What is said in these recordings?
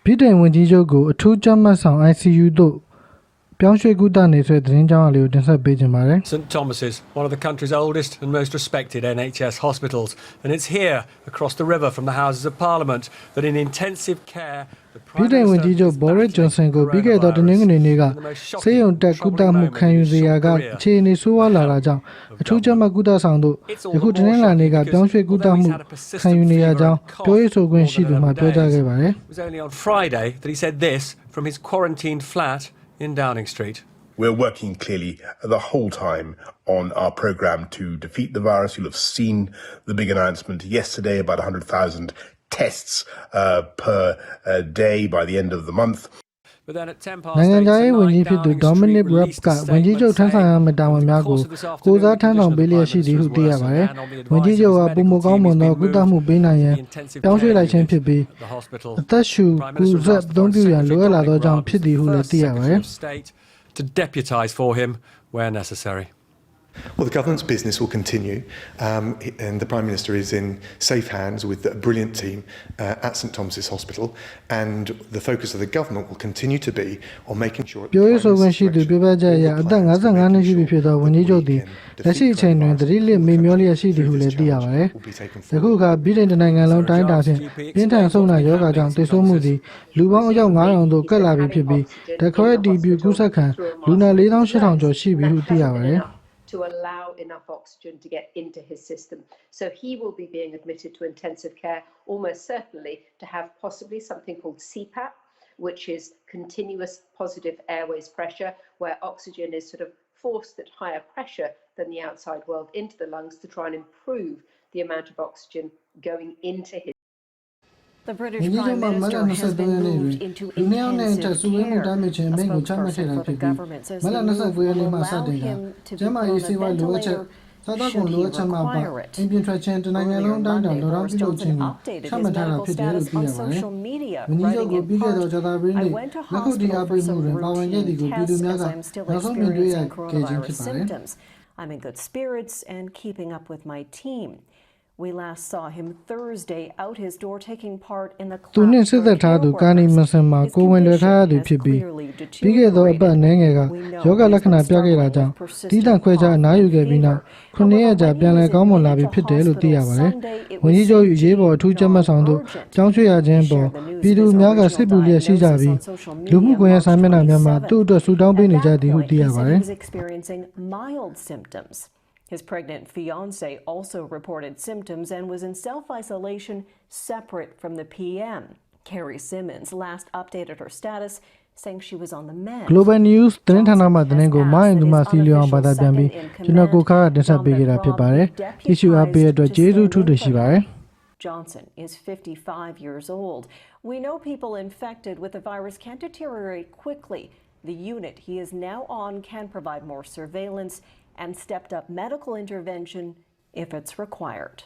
ပြည်ဝန်ကြီးချုပ်ကိုအထူးကြပ်မတ်ဆောင် ICU သို့ပြောင်းရွှေ့ကုသနေဆိုတဲ့သတင်းကြောင်းအလေးကိုတင်ဆက်ပေးချင်ပါတယ် St Thomas's, one of the country's oldest and most respected NHS hospitals, and it's here across the river from the Houses of Parliament that in intensive care the Prime Minister ဝန်ကြီးချုပ် Boris Johnson ကိုပြီးခဲ့သောတနင်္ဂနွေနေ့ကဆေးရုံတက်ကုသမှုခံယူစရာကအခြေအနေဆိုးဝါးလာတာကြောင့်အထူးကြပ်မတ်ကုသဆောင်သို့ယခုတနင်္လာနေ့ကပြောင်းရွှေ့ကုသမှုခံယူနေရကြောင်းပြောရေးဆိုခွင့်ရှိသူမှပြောကြားခဲ့ပါတယ် It was only on Friday that he said this from his quarantined flat in Downing Street. We're working clearly the whole time on our programme to defeat the virus. You'll have seen the big announcement yesterday about 100,000 tests per day by the end of the month. But then at 10 past 8 နိုင်ငံခြားရေးဝန် tonight, ကြီးဖြစ်သူ Downing Dominic Street Raab released က a ဝန်ကြီး statement ချုပ်ထမ်းဆောင်ရ saying မယ့်တာဝန်များကို in the course of this ကိုယ်စား afternoon, ထမ်းဆောင်ပေးလျက်ရှိသည်ဟုသိရပါတယ်ဝန်ကြီးချုပ်ကပုံမကောင်းမွန်သောကုသမှုပေးနိုင်ရန်ပြောင်းရွှေ့လိုက်ခြင်းဖြစ်ပြီးအသက်ရှူကူဆက်အသုံးပြုရန်လိုအပ်လာသောကြောင့်ဖြစ်သည်ဟုလည်းသိရပါတယ် to deputise for him where necessary. Well, the government's business will continue, and the Prime Minister is in safe hands with a brilliant team at St Thomas's Hospital, and the focus of the government will continue to be on making sure. ပြောရေးဆိုခွင့်ရှိသူပြောပြချက်အရအသက်55နှစ်ရှိပြီဖြစ်သောဝန်ကြီးချုပ်သည်လက်ရှိအချိန်တွင်သတိလစ်မေ့မျောလျက်ရှိသည်ဟုလည်းသိရပါတယ်။ယခုအခါဗြိတိန်နိုင်ငံလုံးတိုင်းတာဖြင့်ပြင်းထန်ဆုံးနာရောဂါကြောင့်သေဆုံးမှုသည်လူပေါင်းအယောက်9000သို့ကပ်လာပြီဖြစ်ပြီးဓာတ်ခွဲအတည်ပြုကူးစက်ခံလူနာ4800ကျော်ရှိပြီဟုသိရပါတယ်။ to allow enough oxygen to get into his system. So he will be being admitted to intensive care, almost certainly to have possibly something called CPAP, which is continuous positive airways pressure, where oxygen is sort of forced at higher pressure than the outside world into the lungs to try and improve the amount of oxygen going into his. The British Prime Minister has been moved into intensive care. A spokesperson for the government says the move will allow him to be on a ventilator should he require it. Earlier Monday, Boris Johnson updated his medical status on social media, writing in part, I went to hospital for some routine tests as I'm still experiencing coronavirus symptoms. I'm in good spirits and keeping up with my team. We last saw him Thursday out his door taking part in the class. သူနှင့်ဆက်သက်ထားသူကာနီမစင်မှာကိုဝင်လွှဲထားသူဖြစ်ပြီးပြီးခဲ့သောအပတ်အနေငယ်ကယောဂလက္ခဏာပြခဲ့တာကြောင့်တီးတန့်ခွဲခြားအနားယူခဲ့ပြီးနောက်9ရက်ကြာပြန်လည်ကောင်းမွန်လာပြီဖြစ်တယ်လို့သိရပါတယ်။ဝန်ကြီးချုပ်ရေးပေါ်အထူးကြပ်မတ်ဆောင်သို့ကြောင်းရွှေ့ရခြင်းပေါ်ပြည်သူများကစိတ်ပူလျက်ရှိကြပြီးလူမှုကွန်ရက်စာမျက်နှာများမှာသူ့အတွက်ဆူတောင်းပေးနေကြသည်ဟုသိရပါတယ်။ His pregnant fiancée also reported symptoms and was in self-isolation separate from the PM. Carrie Simmons last updated her status, saying she was on the mend. Global News သတင်းဌာနမှသတင်းကိုမိုင်းသူမစီလျောင်းဘာသာပြန်ပြီးကျွန်တော်ကိုခါကတင်ဆက်ပေးခဲ့တာဖြစ်ပါတယ်။ကြည့်ရှုအားပေးတဲ့အတွက်ကျေးဇူးထူးတင်ရှိပါတယ်။ Johnson is 55 years old. We know people infected with the virus can deteriorate quickly. The unit he is now on can provide more surveillance and stepped up medical intervention if it's required.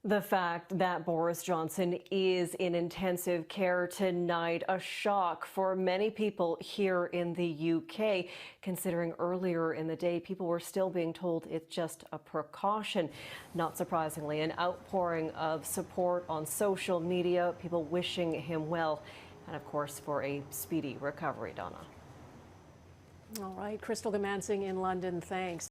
The fact that Boris Johnson is in intensive care tonight, a shock for many people here in the UK, considering earlier in the day people were still being told it's just a precaution. Not surprisingly, an outpouring of support on social media, people wishing him well, and of course for a speedy recovery, Donna. All right, Crystal Gamansing in London, thanks.